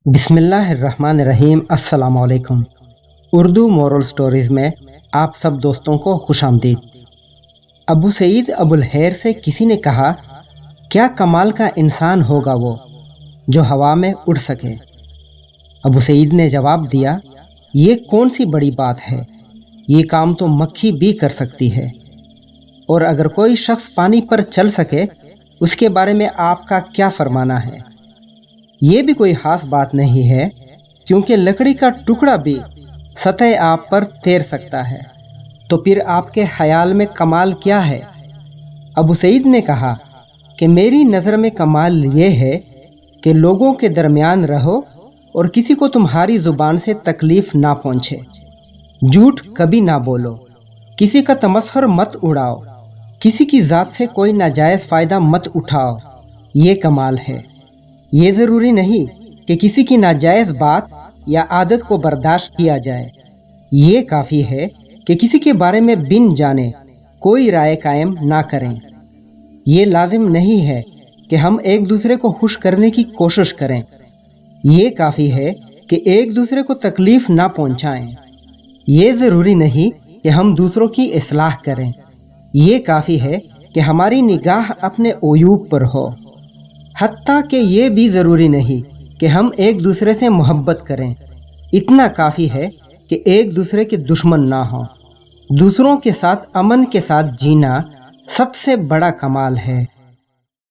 بسم اللہ الرحمن الرحیم۔ السلام علیکم۔ اردو مورل سٹوریز میں آپ سب دوستوں کو خوش آمدید۔ ابو سعید ابو الخیر سے کسی نے کہا، کیا کمال کا انسان ہوگا وہ جو ہوا میں اڑ سکے؟ ابو سعید نے جواب دیا، یہ کون سی بڑی بات ہے، یہ کام تو مکھی بھی کر سکتی ہے۔ اور اگر کوئی شخص پانی پر چل سکے، اس کے بارے میں آپ کا کیا فرمانا ہے؟ یہ بھی کوئی خاص بات نہیں ہے، کیونکہ لکڑی کا ٹکڑا بھی سطح آب پر تیر سکتا ہے، تو پھر آپ کے خیال میں کمال کیا ہے؟ ابو سعید نے کہا کہ میری نظر میں کمال یہ ہے کہ لوگوں کے درمیان رہو اور کسی کو تمہاری زبان سے تکلیف نہ پہنچے، جھوٹ کبھی نہ بولو، کسی کا تمسخر مت اڑاؤ، کسی کی ذات سے کوئی ناجائز فائدہ مت اٹھاؤ، یہ کمال ہے۔ یہ ضروری نہیں کہ کسی کی ناجائز بات یا عادت کو برداشت کیا جائے، یہ کافی ہے کہ کسی کے بارے میں بن جانے کوئی رائے قائم نہ کریں۔ یہ لازم نہیں ہے کہ ہم ایک دوسرے کو خوش کرنے کی کوشش کریں، یہ کافی ہے کہ ایک دوسرے کو تکلیف نہ پہنچائیں۔ یہ ضروری نہیں کہ ہم دوسروں کی اصلاح کریں، یہ کافی ہے کہ ہماری نگاہ اپنے عیوب پر ہو۔ حتیٰ کہ یہ بھی ضروری نہیں کہ ہم ایک دوسرے سے محبت کریں، اتنا کافی ہے کہ ایک دوسرے کے دشمن نہ ہوں۔ دوسروں کے ساتھ امن کے ساتھ جینا سب سے بڑا کمال ہے۔